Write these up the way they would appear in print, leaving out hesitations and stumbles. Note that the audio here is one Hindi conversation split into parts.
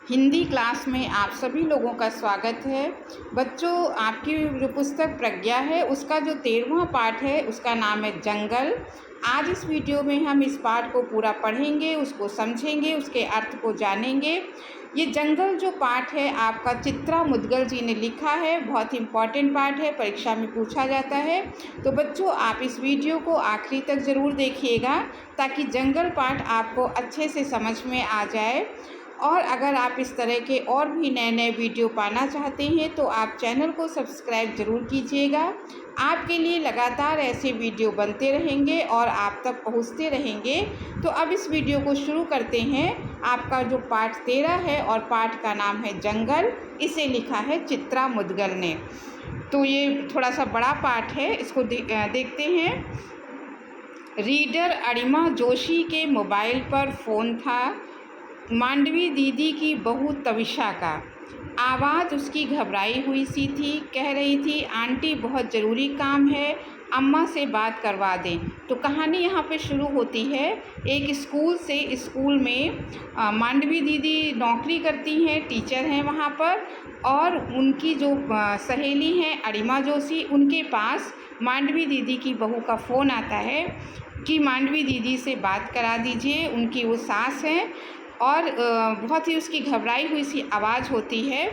हिंदी क्लास में आप सभी लोगों का स्वागत है। बच्चों, आपकी जो पुस्तक प्रज्ञा है उसका जो 13वां पाठ है उसका नाम है जंगल। आज इस वीडियो में हम इस पाठ को पूरा पढ़ेंगे, उसको समझेंगे, उसके अर्थ को जानेंगे। ये जंगल जो पाठ है आपका चित्रा मुद्गल जी ने लिखा है, बहुत ही इम्पॉर्टेंट पाठ है, परीक्षा में पूछा जाता है। तो बच्चों, आप इस वीडियो को आखिरी तक ज़रूर देखिएगा ताकि जंगल पाठ आपको अच्छे से समझ में आ जाए। और अगर आप इस तरह के और भी नए नए वीडियो पाना चाहते हैं तो आप चैनल को सब्सक्राइब ज़रूर कीजिएगा। आपके लिए लगातार ऐसे वीडियो बनते रहेंगे और आप तक पहुंचते रहेंगे। तो अब इस वीडियो को शुरू करते हैं। आपका जो पाठ 13 है और पाठ का नाम है जंगल, इसे लिखा है चित्रा मुद्गल ने। तो ये थोड़ा सा बड़ा पाठ है, इसको देखते हैं। रीडर अरिमा जोशी के मोबाइल पर फ़ोन था। मांडवी दीदी की बहू तविशा का। आवाज़ उसकी घबराई हुई सी थी। कह रही थी, आंटी बहुत ज़रूरी काम है, अम्मा से बात करवा दें। तो कहानी यहाँ पे शुरू होती है एक स्कूल से। स्कूल में मांडवी दीदी नौकरी करती हैं, टीचर हैं वहाँ पर। और उनकी जो सहेली हैं अरिमा जोशी, उनके पास मांडवी दीदी की बहू का फ़ोन आता है कि मांडवी दीदी से बात करा दीजिए। उनकी वो सास हैं और बहुत ही उसकी घबराई हुई सी आवाज़ होती है।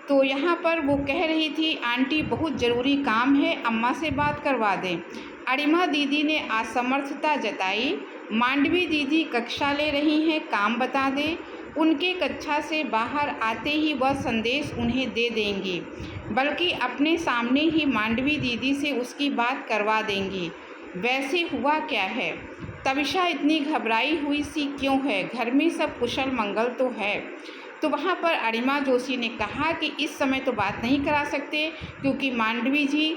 तो यहाँ पर वो कह रही थी, आंटी बहुत ज़रूरी काम है, अम्मा से बात करवा दें। अरिमा दीदी ने असमर्थता जताई। मांडवी दीदी कक्षा ले रही हैं, काम बता दें। उनके कक्षा से बाहर आते ही वह संदेश उन्हें दे देंगी, बल्कि अपने सामने ही मांडवी दीदी से उसकी बात करवा देंगी। वैसे हुआ क्या है? तविशा इतनी घबराई हुई सी क्यों है? घर में सब कुशल मंगल तो है। तो वहाँ पर अरिमा जोशी ने कहा कि इस समय तो बात नहीं करा सकते क्योंकि मांडवी जी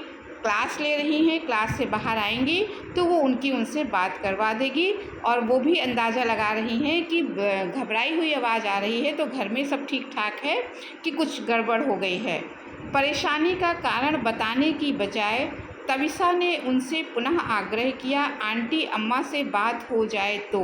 क्लास ले रही हैं, क्लास से बाहर आएंगी तो वो उनसे बात करवा देगी। और वो भी अंदाज़ा लगा रही हैं कि घबराई हुई आवाज़ आ रही है तो घर में सब ठीक ठाक है कि कुछ गड़बड़ हो गई है। परेशानी का कारण बताने की बजाय तविशा ने उनसे पुनः आग्रह किया, आंटी अम्मा से बात हो जाए तो।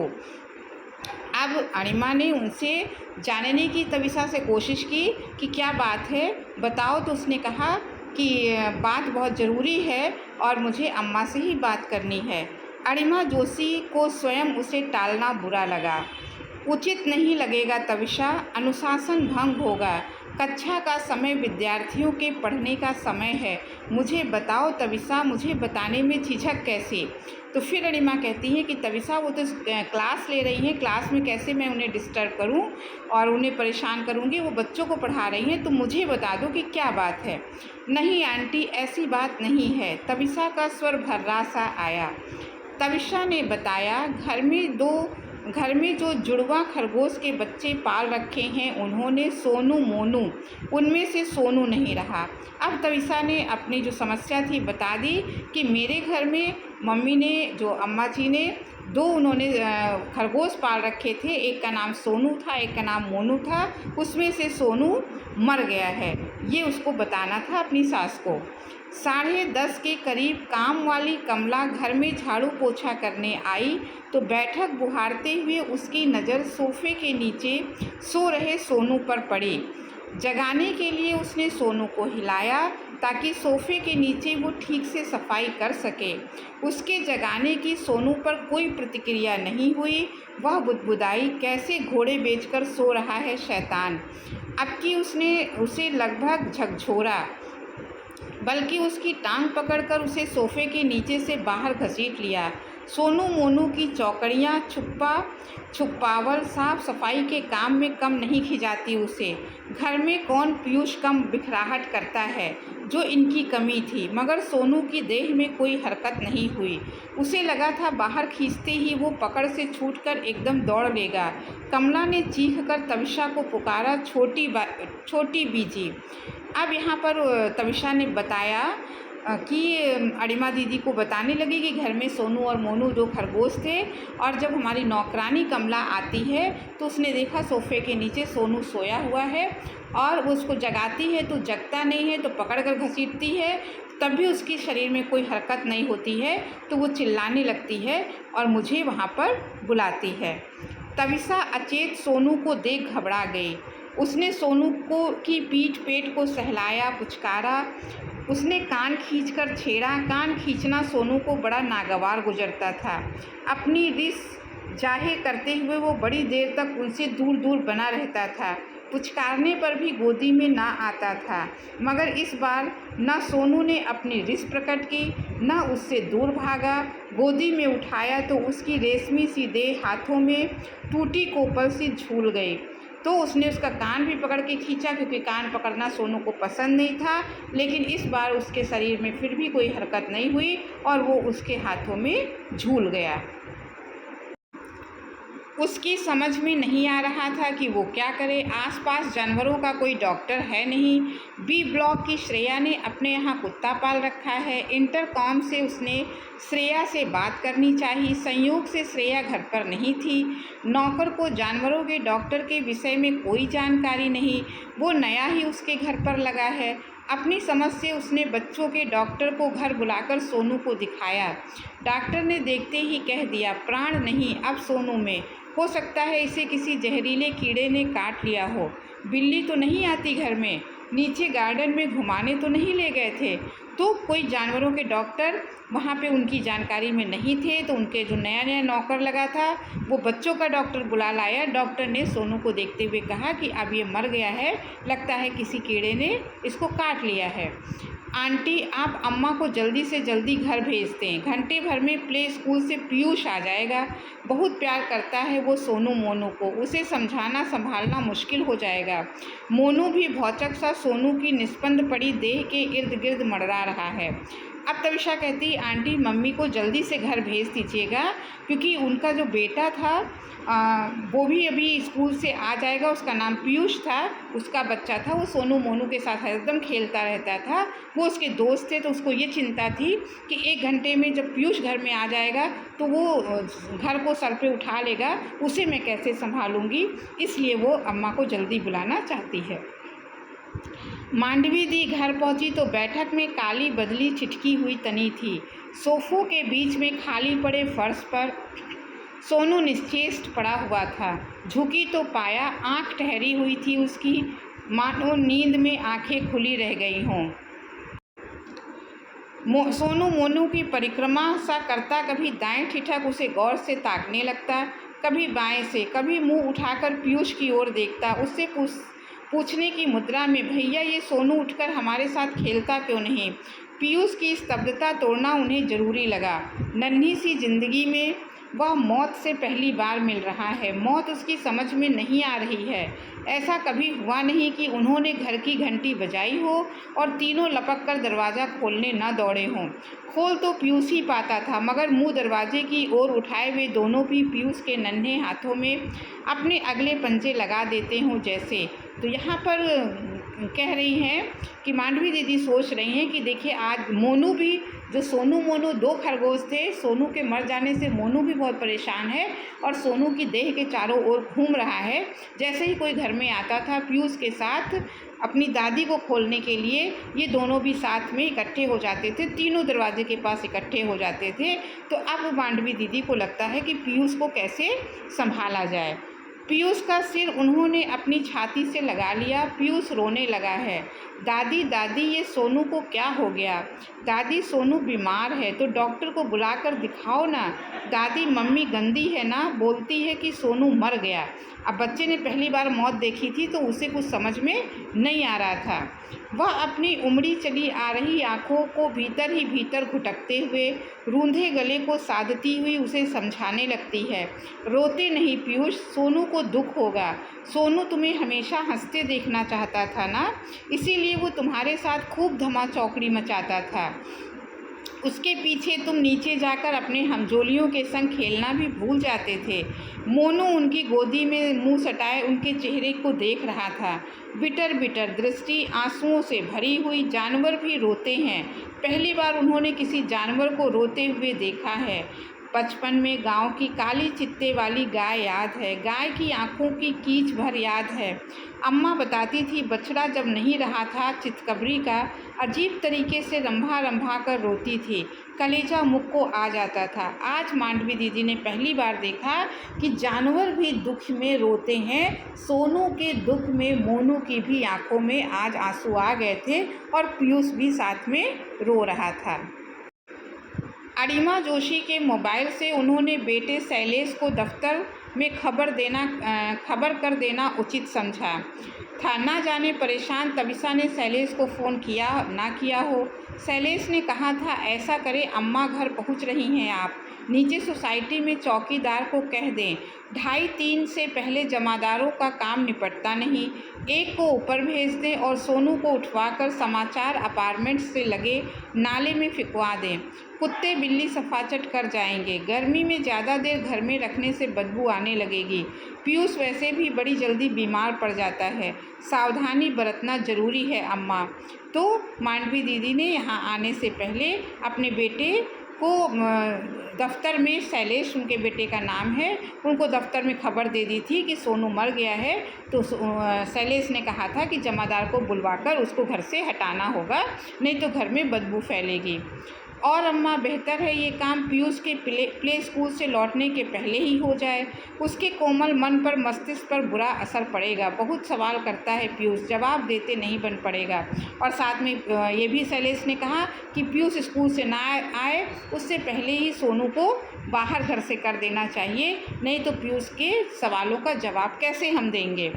अब अरिमा ने उनसे जानने की तविशा से कोशिश की कि क्या बात है, बताओ। तो उसने कहा कि बात बहुत ज़रूरी है और मुझे अम्मा से ही बात करनी है। अरिमा जोशी को स्वयं उसे टालना बुरा लगा। उचित नहीं लगेगा तविशा, अनुशासन भंग होगा। कक्षा का समय विद्यार्थियों के पढ़ने का समय है। मुझे बताओ तविशा, मुझे बताने में झिझक कैसे? तो फिर अरिमा कहती है कि तविशा वो तो क्लास ले रही हैं, क्लास में कैसे मैं उन्हें डिस्टर्ब करूं और उन्हें परेशान करूंगी? वो बच्चों को पढ़ा रही हैं, तो मुझे बता दो कि क्या बात है। नहीं आंटी, ऐसी बात नहीं है। तविशा का स्वर भर्रा सा आया। तविशा ने बताया, घर में जो जुड़वा खरगोश के बच्चे पाल रखे हैं उन्होंने सोनू मोनू, उनमें से सोनू नहीं रहा। अब तविशा ने अपनी जो समस्या थी बता दी कि मेरे घर में मम्मी ने, जो अम्मा जी ने, उन्होंने खरगोश पाल रखे थे। एक का नाम सोनू था, एक का नाम मोनू था। उसमें से सोनू मर गया है। ये उसको बताना था अपनी सास को। 10:30 के करीब काम वाली कमला घर में झाड़ू पोछा करने आई तो बैठक बुहारते हुए उसकी नज़र सोफे के नीचे सो रहे सोनू पर पड़ी। जगाने के लिए उसने सोनू को हिलाया ताकि सोफे के नीचे वो ठीक से सफाई कर सके। उसके जगाने की सोनू पर कोई प्रतिक्रिया नहीं हुई। वह बुदबुदाई, कैसे घोड़े बेचकर सो रहा है शैतान। अब कि उसने उसे लगभग झकझोरा, बल्कि उसकी टांग पकड़कर उसे सोफे के नीचे से बाहर घसीट लिया। सोनू मोनू की चौकड़ियाँ छुपावल साफ सफाई के काम में कम नहीं खिंचाती उसे। घर में कौन पीयूष कम बिखराहट करता है, जो इनकी कमी थी। मगर सोनू की देह में कोई हरकत नहीं हुई। उसे लगा था बाहर खींचते ही वो पकड़ से छूटकर एकदम दौड़ लेगा। कमला ने चीख कर तविशा को पुकारा, छोटी बीजी। अब यहाँ पर तविशा ने बताया कि अरिमा दीदी को बताने लगी कि घर में सोनू और मोनू 2 खरगोश थे। और जब हमारी नौकरानी कमला आती है तो उसने देखा सोफे के नीचे सोनू सोया हुआ है और वो उसको जगाती है तो जगता नहीं है, तो पकड़ कर घसीटती है, तब भी उसकी शरीर में कोई हरकत नहीं होती है। तो वो चिल्लाने लगती है और मुझे वहाँ पर बुलाती है। तविशा अचेत सोनू को देख घबरा गई। उसने सोनू को की पीठ पेट को सहलाया, पुचकारा। उसने कान खींचकर छेड़ा। कान खींचना सोनू को बड़ा नागवार गुजरता था। अपनी रिस जाहिर करते हुए वो बड़ी देर तक उनसे दूर दूर बना रहता था। पुचकारने पर भी गोदी में ना आता था। मगर इस बार न सोनू ने अपनी रिस प्रकट की, न उससे दूर भागा। गोदी में उठाया तो उसकी रेशमी सी देह हाथों में टूटी कोपल सी झूल गई। तो उसने उसका कान भी पकड़ के खींचा, क्योंकि कान पकड़ना सोनू को पसंद नहीं था। लेकिन इस बार उसके शरीर में फिर भी कोई हरकत नहीं हुई और वो उसके हाथों में झूल गया। उसकी समझ में नहीं आ रहा था कि वो क्या करे। आसपास जानवरों का कोई डॉक्टर है नहीं। बी ब्लॉक की श्रेया ने अपने यहाँ कुत्ता पाल रखा है। इंटरकॉम से उसने श्रेया से बात करनी चाहिए। संयोग से श्रेया घर पर नहीं थी। नौकर को जानवरों के डॉक्टर के विषय में कोई जानकारी नहीं। वो नया ही उसके घर पर लगा है। अपनी समझ से उसने बच्चों के डॉक्टर को घर बुलाकर सोनू को दिखाया। डॉक्टर ने देखते ही कह दिया, प्राण नहीं अब सोनू में। हो सकता है इसे किसी जहरीले कीड़े ने काट लिया हो। बिल्ली तो नहीं आती घर में। नीचे गार्डन में घुमाने तो नहीं ले गए थे। तो कोई जानवरों के डॉक्टर वहाँ पे उनकी जानकारी में नहीं थे। तो उनके जो नया नया नौकर लगा था वो बच्चों का डॉक्टर बुला लाया। डॉक्टर ने सोनू को देखते हुए कहा कि अब ये मर गया है, लगता है किसी कीड़े ने इसको काट लिया है। आंटी आप अम्मा को जल्दी से जल्दी घर भेज दें। घंटे भर में प्ले स्कूल से पीयूष आ जाएगा। बहुत प्यार करता है वो सोनू मोनू को। उसे समझाना संभालना मुश्किल हो जाएगा। मोनू भी भौचक सा सोनू की निस्पंद पड़ी देह के इर्द गिर्द मड़रा रहा है। अब तविषा कहती, आंटी मम्मी को जल्दी से घर भेज दीजिएगा, क्योंकि उनका जो बेटा था वो भी अभी स्कूल से आ जाएगा। उसका नाम पीयूष था। उसका बच्चा था, वो सोनू मोनू के साथ एकदम खेलता रहता था। वो उसके दोस्त थे। तो उसको ये चिंता थी कि 1 घंटे में जब पीयूष घर में आ जाएगा तो वो घर को सर पे उठा लेगा, उसे मैं कैसे संभालूंगी। इसलिए वो अम्मा को जल्दी बुलाना चाहती है। मांडवी दी घर पहुंची तो बैठक में काली बदली चिटकी हुई तनी थी। सोफों के बीच में खाली पड़े फर्श पर सोनू निश्चेष्ट पड़ा हुआ था। झुकी तो पाया, आंख ठहरी हुई थी उसकी, मानो नींद में आंखें खुली रह गई हों। सोनू मोनू की परिक्रमा सा करता कभी दाएं ठिठक उसे गौर से ताकने लगता, कभी बाएं से, कभी मुंह उठाकर पीयूष की ओर देखता, उससे पूछने की मुद्रा में, भैया ये सोनू उठकर हमारे साथ खेलता क्यों नहीं। पीयूष की स्तब्धता तोड़ना उन्हें जरूरी लगा। नन्ही सी जिंदगी में वह मौत से पहली बार मिल रहा है। मौत उसकी समझ में नहीं आ रही है। ऐसा कभी हुआ नहीं कि उन्होंने घर की घंटी बजाई हो और तीनों लपक कर दरवाज़ा खोलने न दौड़े हों। खोल तो पीयूष ही पाता था, मगर मुंह दरवाजे की ओर उठाए हुए दोनों भी पीयूष के नन्हे हाथों में अपने अगले पंजे लगा देते हों जैसे। तो यहाँ पर कह रही हैं कि मांडवी दीदी सोच रही हैं कि देखिए आज मोनू भी, जो सोनू मोनू 2 खरगोश थे, सोनू के मर जाने से मोनू भी बहुत परेशान है और सोनू की देह के चारों ओर घूम रहा है। जैसे ही कोई घर में आता था पीयूष के साथ अपनी दादी को खोलने के लिए ये दोनों भी साथ में इकट्ठे हो जाते थे, तीनों दरवाजे के पास इकट्ठे हो जाते थे। तो अब मांडवी दीदी को लगता है कि पीयूष को कैसे संभाला जाए। पीयूष का सिर उन्होंने अपनी छाती से लगा लिया। पीयूष रोने लगा है। दादी दादी ये सोनू को क्या हो गया। दादी सोनू बीमार है तो डॉक्टर को बुलाकर दिखाओ ना। दादी मम्मी गंदी है ना, बोलती है कि सोनू मर गया। अब बच्चे ने पहली बार मौत देखी थी तो उसे कुछ समझ में नहीं आ रहा था। वह अपनी उमड़ी चली आ रही आँखों को भीतर ही भीतर घुटकते हुए, रूंधे गले को साधती हुई उसे समझाने लगती है, रोते नहीं पीयूष, सोनू को दुख होगा। सोनू तुम्हें हमेशा हंसते देखना चाहता था ना, इसीलिए वो तुम्हारे साथ खूब धमा चौकड़ी मचाता था। उसके पीछे तुम नीचे जाकर अपने हमजोलियों के संग खेलना भी भूल जाते थे। मोनू उनकी गोदी में मुंह सटाए उनके चेहरे को देख रहा था। बिटर बिटर दृष्टि आंसुओं से भरी हुई। जानवर भी रोते हैं। पहली बार उन्होंने किसी जानवर को रोते हुए देखा है। बचपन में गांव की काली चित्ते वाली गाय याद है, गाय की आंखों की कीच भर याद है। अम्मा बताती थी बछड़ा जब नहीं रहा था चितकबरी का अजीब तरीके से रंभा रंभा कर रोती थी, कलेजा मुख को आ जाता था। आज मांडवी दीदी ने पहली बार देखा कि जानवर भी दुख में रोते हैं। सोनू के दुख में मोनू की भी आंखों में आज आंसू आ गए थे और पीयूष भी साथ में रो रहा था। अरिमा जोशी के मोबाइल से उन्होंने बेटे शैलेश को दफ्तर में खबर कर देना उचित समझा था। ना जाने परेशान तविशा ने शैलेश को फ़ोन किया ना किया हो। शैलेश ने कहा था ऐसा करें, अम्मा घर पहुंच रही हैं, आप नीचे सोसाइटी में चौकीदार को कह दें 2:30-3 से पहले जमादारों का काम निपटता नहीं। एक को ऊपर भेज दें और सोनू को उठवाकर समाचार अपार्टमेंट से लगे नाले में फिकवा दें। कुत्ते बिल्ली सफाचट कर जाएंगे। गर्मी में ज़्यादा देर घर में रखने से बदबू आने लगेगी। पीयूष वैसे भी बड़ी जल्दी बीमार पड़ जाता है, सावधानी बरतना ज़रूरी है अम्मा। तो मांडवी दीदी ने यहाँ आने से पहले अपने बेटे को दफ्तर में, शैलेश उनके बेटे का नाम है, उनको दफ्तर में खबर दे दी थी कि सोनू मर गया है। तो शैलेश ने कहा था कि जमादार को बुलवाकर उसको घर से हटाना होगा, नहीं तो घर में बदबू फैलेगी। और अम्मा बेहतर है ये काम पीयूष के प्ले स्कूल से लौटने के पहले ही हो जाए। उसके कोमल मन पर, मस्तिष्क पर बुरा असर पड़ेगा। बहुत सवाल करता है पीयूष, जवाब देते नहीं बन पड़ेगा। और साथ में ये भी शैलेश ने कहा कि पीयूष स्कूल से ना आए उससे पहले ही सोनू को बाहर घर से कर देना चाहिए, नहीं तो पीयूष के सवालों का जवाब कैसे हम देंगे।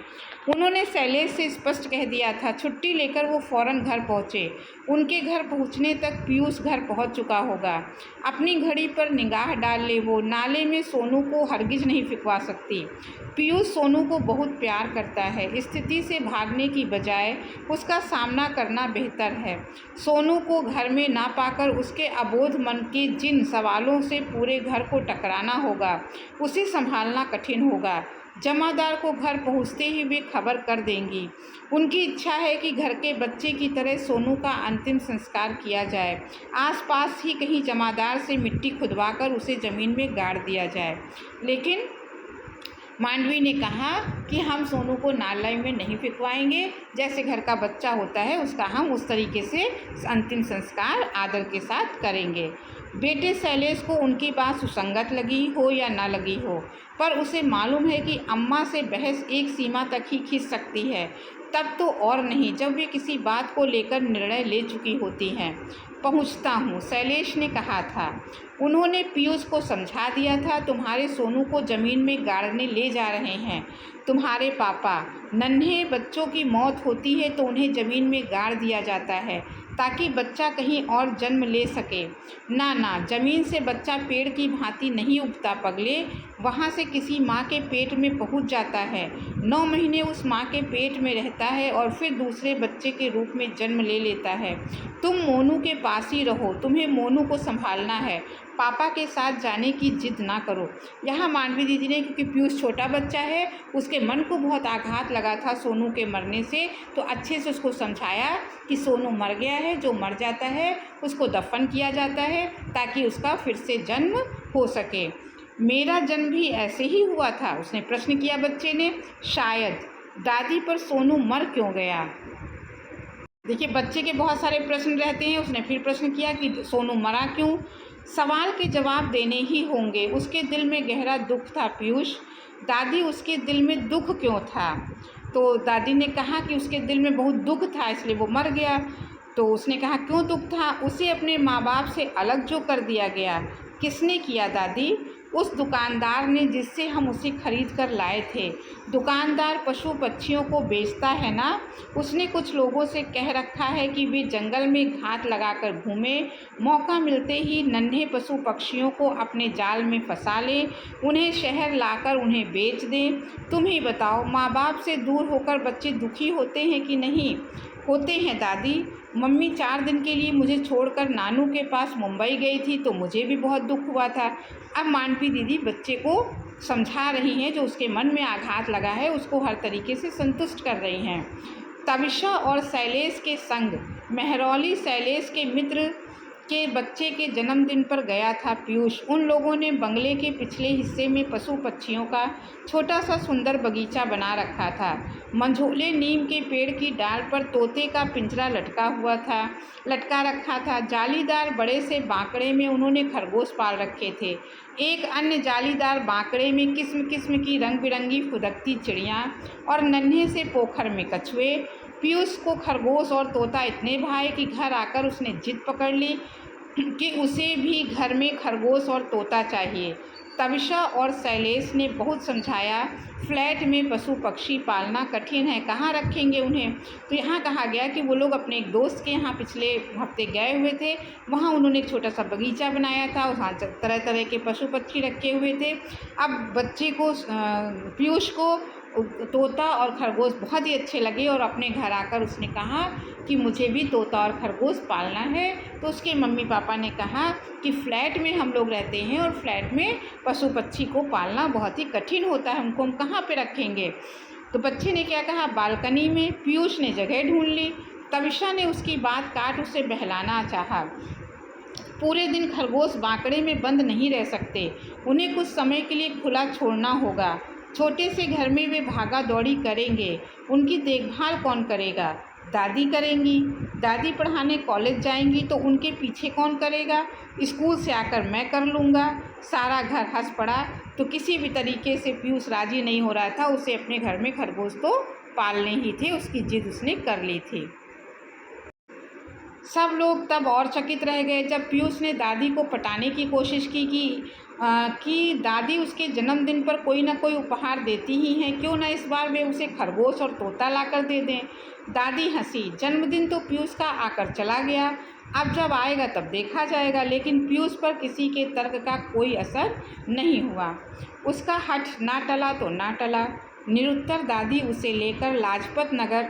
उन्होंने शैलेश से स्पष्ट कह दिया था। छुट्टी लेकर वो फ़ौरन घर पहुँचे। उनके घर पहुँचने तक पीयूष घर पहुँच चुका होगा। अपनी घड़ी पर निगाह डाल ले, वो नाले में सोनू को हरगिज नहीं फिकवा सकती। पीयूष सोनू को बहुत प्यार करता है। स्थिति से भागने की बजाय उसका सामना करना बेहतर है। सोनू को घर में ना पाकर उसके अबोध मन के जिन सवालों से पूरे घर को टकराना होगा, उसे संभालना कठिन होगा। जमादार को घर पहुंचते ही वे खबर कर देंगी। उनकी इच्छा है कि घर के बच्चे की तरह सोनू का अंतिम संस्कार किया जाए। आसपास ही कहीं जमादार से मिट्टी खुदवाकर उसे ज़मीन में गाड़ दिया जाए। लेकिन मांडवी ने कहा कि हम सोनू को नाले में नहीं फिकवाएंगे, जैसे घर का बच्चा होता है उसका हम उस तरीके से अंतिम संस्कार आदर के साथ करेंगे। बेटे शैलेश को उनकी बात सुसंगत लगी हो या ना लगी हो, पर उसे मालूम है कि अम्मा से बहस एक सीमा तक ही खींच सकती है, तब तो और नहीं जब वे किसी बात को लेकर निर्णय ले चुकी होती हैं। पहुंचता हूँ, शैलेश ने कहा था। उन्होंने पीयूष को समझा दिया था, तुम्हारे सोनू को ज़मीन में गाड़ने ले जा रहे हैं तुम्हारे पापा। नन्हे बच्चों की मौत होती है तो उन्हें ज़मीन में गाड़ दिया जाता है ताकि बच्चा कहीं और जन्म ले सके। ना ना, ज़मीन से बच्चा पेड़ की भांति नहीं उगता पगले, वहाँ से किसी माँ के पेट में पहुँच जाता है। 9 महीने उस माँ के पेट में रहता है और फिर दूसरे बच्चे के रूप में जन्म ले लेता है। तुम मोनू के पास ही रहो, तुम्हें मोनू को संभालना है, पापा के साथ जाने की जिद ना करो। यहाँ मांडवी दीदी ने, क्योंकि पीयूष छोटा बच्चा है, उसके मन को बहुत आघात लगा था सोनू के मरने से, तो अच्छे से उसको समझाया कि सोनू मर गया है, जो मर जाता है उसको दफन किया जाता है ताकि उसका फिर से जन्म हो सके। मेरा जन्म भी ऐसे ही हुआ था, उसने प्रश्न किया बच्चे ने। शायद दादी, पर सोनू मर क्यों गया? देखिए, बच्चे के बहुत सारे प्रश्न रहते हैं। उसने फिर प्रश्न किया कि सोनू मरा क्यों? सवाल के जवाब देने ही होंगे। उसके दिल में गहरा दुख था पीयूष। दादी, उसके दिल में दुख क्यों था? तो दादी ने कहा कि उसके दिल में बहुत दुख था इसलिए वो मर गया। तो उसने कहा क्यों दुख था? उसे अपने माँ बाप से अलग जो कर दिया गया। किसने किया दादी? उस दुकानदार ने जिससे हम उसे खरीद कर लाए थे। दुकानदार पशु पक्षियों को बेचता है ना, उसने कुछ लोगों से कह रखा है कि वे जंगल में घात लगाकर घूमें, मौका मिलते ही नन्हे पशु पक्षियों को अपने जाल में फंसा लें, उन्हें शहर लाकर उन्हें बेच दें। तुम ही बताओ, माँ बाप से दूर होकर बच्चे दुखी होते हैं कि नहीं? होते हैं दादी। मम्मी 4 दिन के लिए मुझे छोड़कर नानू के पास मुंबई गई थी तो मुझे भी बहुत दुख हुआ था। अब मानवी दीदी बच्चे को समझा रही हैं, जो उसके मन में आघात लगा है उसको हर तरीके से संतुष्ट कर रही हैं। तविशा और शैलेश के संग मेहरौली शैलेश के मित्र के बच्चे के जन्मदिन पर गया था पीयूष। उन लोगों ने बंगले के पिछले हिस्से में पशु पक्षियों का छोटा सा सुंदर बगीचा बना रखा था। मंझोले नीम के पेड़ की डाल पर तोते का पिंजरा लटका रखा था। जालीदार बड़े से बांकड़े में उन्होंने खरगोश पाल रखे थे। एक अन्य जालीदार बांकड़े में किस्म किस्म की रंग बिरंगी फुदकती चिड़ियाँ और नन्हे से पोखर में कछुए। पीयूष को खरगोश और तोता इतने भाए कि घर आकर उसने जिद पकड़ ली कि उसे भी घर में खरगोश और तोता चाहिए। तविषा और शैलेश ने बहुत समझाया, फ्लैट में पशु पक्षी पालना कठिन है, कहाँ रखेंगे उन्हें। तो यहाँ कहा गया कि वो लोग अपने एक दोस्त के यहाँ पिछले हफ्ते गए हुए थे। वहाँ उन्होंने एक छोटा सा बगीचा बनाया था, वहाँ तरह तरह के पशु पक्षी रखे हुए थे। अब बच्चे को पीयूष को तोता और खरगोश बहुत ही अच्छे लगे और अपने घर आकर उसने कहा कि मुझे भी तोता और खरगोश पालना है। तो उसके मम्मी पापा ने कहा कि फ़्लैट में हम लोग रहते हैं और फ्लैट में पशु पक्षी को पालना बहुत ही कठिन होता है, उनको हम कहाँ पे रखेंगे। तो बच्चे ने क्या कहा, बालकनी में। पीयूष ने जगह ढूंढ ली। तविषा ने उसकी बात काट उसे बहलाना चाहा। पूरे दिन खरगोश बांकड़े में बंद नहीं रह सकते, उन्हें कुछ समय के लिए खुला छोड़ना होगा। छोटे से घर में वे भागा दौड़ी करेंगे, उनकी देखभाल कौन करेगा? दादी करेंगी। दादी पढ़ाने कॉलेज जाएंगी तो उनके पीछे कौन करेगा? स्कूल से आकर मैं कर लूँगा। सारा घर हंस पड़ा। तो किसी भी तरीके से पीयूष राजी नहीं हो रहा था, उसे अपने घर में खरगोश तो पालने ही थे, उसकी जिद उसने कर ली थी। सब लोग तब और चकित रह गए जब पीयूष ने दादी को पटाने की कोशिश की कि दादी उसके जन्मदिन पर कोई ना कोई उपहार देती ही हैं, क्यों ना इस बार वे उसे खरगोश और तोता लाकर दे दें। दादी हंसी। जन्मदिन तो पीयूष का आकर चला गया, अब जब आएगा तब देखा जाएगा। लेकिन पीयूष पर किसी के तर्क का कोई असर नहीं हुआ। उसका हठ ना टला तो ना टला। निरुत्तर दादी उसे लेकर लाजपत नगर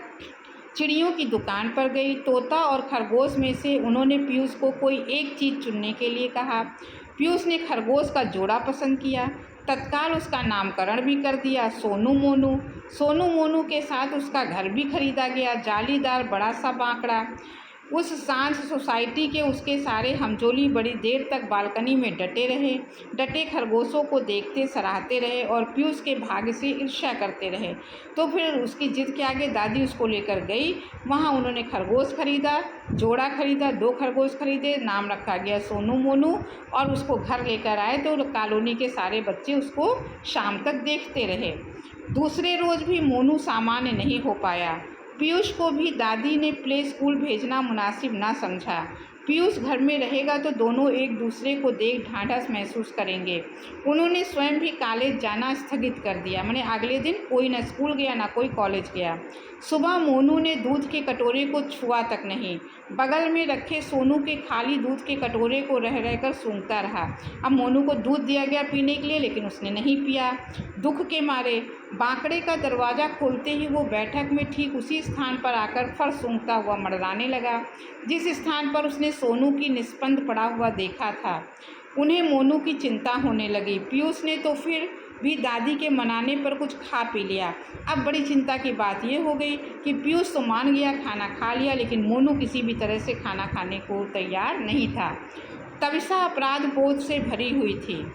चिड़ियों की दुकान पर गई। तोता और खरगोश में से उन्होंने पीयूष को कोई एक चीज़ चुनने के लिए कहा। पीयूष ने खरगोश का जोड़ा पसंद किया। तत्काल उसका नामकरण भी कर दिया, सोनू मोनू। सोनू मोनू के साथ उसका घर भी खरीदा गया, जालीदार बड़ा सा बांकड़ा। उस सांझ सोसाइटी के उसके सारे हमजोली बड़ी देर तक बालकनी में डटे खरगोशों को देखते सराहते रहे और पीयूष के भाग्य से ईर्ष्या करते रहे। तो फिर उसकी जिद के आगे दादी उसको लेकर गई। वहाँ उन्होंने खरगोश खरीदा, जोड़ा खरीदा, 2 खरगोश खरीदे, नाम रखा गया सोनू मोनू, और उसको घर लेकर आए तो कॉलोनी के सारे बच्चे उसको शाम तक देखते रहे। दूसरे रोज़ भी मोनू सामान्य नहीं हो पाया। पीयूष को भी दादी ने प्ले स्कूल भेजना मुनासिब ना समझा। पीयूष घर में रहेगा तो दोनों एक दूसरे को देख ढांढस महसूस करेंगे। उन्होंने स्वयं भी कॉलेज जाना स्थगित कर दिया, माने अगले दिन कोई ना स्कूल गया ना कोई कॉलेज गया। सुबह मोनू ने दूध के कटोरे को छुआ तक नहीं। बगल में रखे सोनू के खाली दूध के कटोरे को रह रहकर सूंघता रहा। अब मोनू को दूध दिया गया पीने के लिए, लेकिन उसने नहीं पिया। दुख के मारे बांकड़े का दरवाज़ा खोलते ही वो बैठक में ठीक उसी स्थान पर आकर फर सूंघता हुआ मड़राने लगा, जिस स्थान पर उसने सोनू की निस्पंद पड़ा हुआ देखा था। उन्हें मोनू की चिंता होने लगी। पीयूष ने तो फिर भी दादी के मनाने पर कुछ खा पी लिया। अब बड़ी चिंता की बात यह हो गई कि पीयूष तो मान गया, खाना खा लिया, लेकिन मोनू किसी भी तरह से खाना खाने को तैयार नहीं था। तविषा अपराध बोध से भरी हुई थी।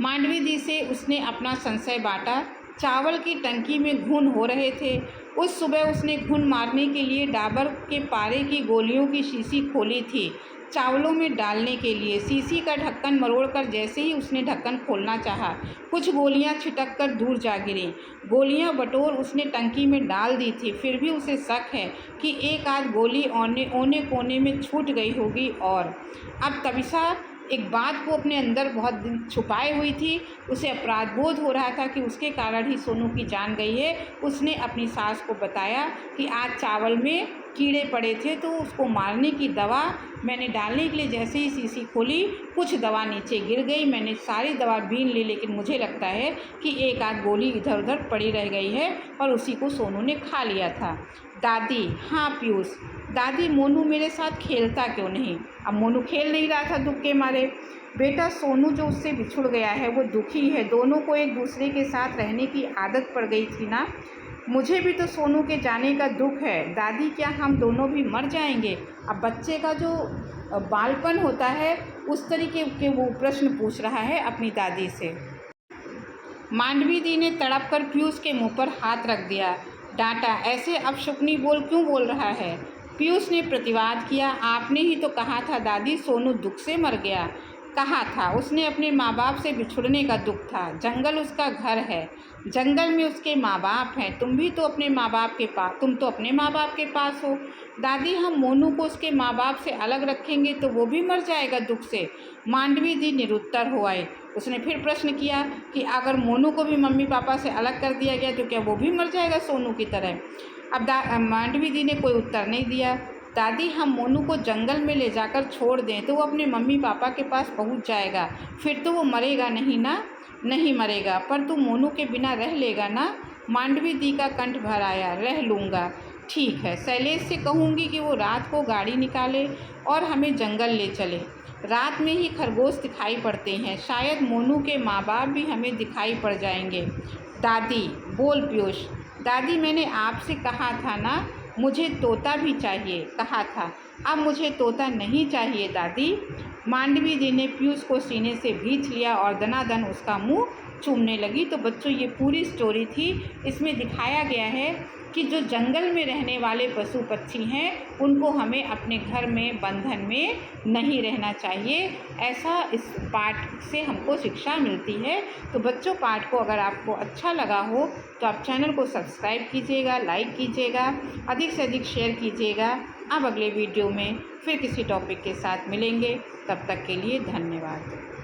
मांडवी दी से उसने अपना संशय बांटा। चावल की टंकी में घुन हो रहे थे। उस सुबह उसने घुन मारने के लिए डाबर के पारे की गोलियों की शीशी खोली थी, चावलों में डालने के लिए। शीशी का ढक्कन मरोड़कर जैसे ही उसने ढक्कन खोलना चाहा, कुछ गोलियां छिटक कर दूर जा गिरीं। गोलियां बटोर उसने टंकी में डाल दी थी, फिर भी उसे शक है कि एक आध गोली औने कोने में छूट गई होगी। और अब तविषा एक बात को अपने अंदर बहुत दिन छुपाए हुई थी। उसे अपराध बोध हो रहा था कि उसके कारण ही सोनू की जान गई है। उसने अपनी सास को बताया कि आज चावल में कीड़े पड़े थे, तो उसको मारने की दवा मैंने डालने के लिए जैसे ही शीशी खोली, कुछ दवा नीचे गिर गई। मैंने सारी दवा बीन ली, लेकिन मुझे लगता है कि एक आध गोली इधर उधर पड़ी रह गई है और उसी को सोनू ने खा लिया था। दादी, हाँ पीयूष, दादी मोनू मेरे साथ खेलता क्यों नहीं? अब मोनू खेल नहीं रहा था दुख के मारे। बेटा, सोनू जो उससे बिछुड़ गया है वो दुखी है। दोनों को एक दूसरे के साथ रहने की आदत पड़ गई थी ना। मुझे भी तो सोनू के जाने का दुख है दादी, क्या हम दोनों भी मर जाएंगे? अब बच्चे का जो बालपन होता है उस तरीके के वो प्रश्न पूछ रहा है अपनी दादी से। मांडवी दी ने तड़प कर पीयूष के मुंह पर हाथ रख दिया। डांटा, ऐसे अपशकुनी बोल क्यों बोल रहा है? पीयूष ने प्रतिवाद किया, आपने ही तो कहा था दादी सोनू दुख से मर गया। कहा था, उसने अपने माँ बाप से बिछुड़ने का दुख था। जंगल उसका घर है, जंगल में उसके माँ बाप हैं। तुम तो अपने माँ बाप के पास हो। दादी, हम मोनू को उसके माँ बाप से अलग रखेंगे तो वो भी मर जाएगा दुख से। मांडवी दी निरुत्तर हो आए। उसने फिर प्रश्न किया कि अगर मोनू को भी मम्मी पापा से अलग कर दिया गया तो क्या वो भी मर जाएगा सोनू की तरह? अब मांडवी दी ने कोई उत्तर नहीं दिया। दादी, हम मोनू को जंगल में ले जाकर छोड़ दें तो वो अपने मम्मी पापा के पास पहुंच जाएगा, फिर तो वो मरेगा नहीं ना? नहीं मरेगा, पर तू मोनू के बिना रह लेगा ना? मांडवी दी का कंठ भर आया। रह लूँगा। ठीक है, शैलेश से कहूँगी कि वो रात को गाड़ी निकाले और हमें जंगल ले चले। रात में ही खरगोश दिखाई पड़ते हैं, शायद मोनू के माँ बाप भी हमें दिखाई पड़ जाएंगे। दादी, बोल पीयूष। दादी, मैंने आपसे कहा था ना मुझे तोता भी चाहिए, कहा था। अब मुझे तोता नहीं चाहिए दादी। मांडवी दी ने पीयूष को सीने से भींच लिया और दनादन उसका मुंह चूमने लगी। तो बच्चों, ये पूरी स्टोरी थी। इसमें दिखाया गया है कि जो जंगल में रहने वाले पशु पक्षी हैं उनको हमें अपने घर में बंधन में नहीं रहना चाहिए, ऐसा इस पाठ से हमको शिक्षा मिलती है। तो बच्चों, पाठ को अगर आपको अच्छा लगा हो तो आप चैनल को सब्सक्राइब कीजिएगा, लाइक कीजिएगा, अधिक से अधिक शेयर कीजिएगा। अब अगले वीडियो में फिर किसी टॉपिक के साथ मिलेंगे, तब तक के लिए धन्यवाद।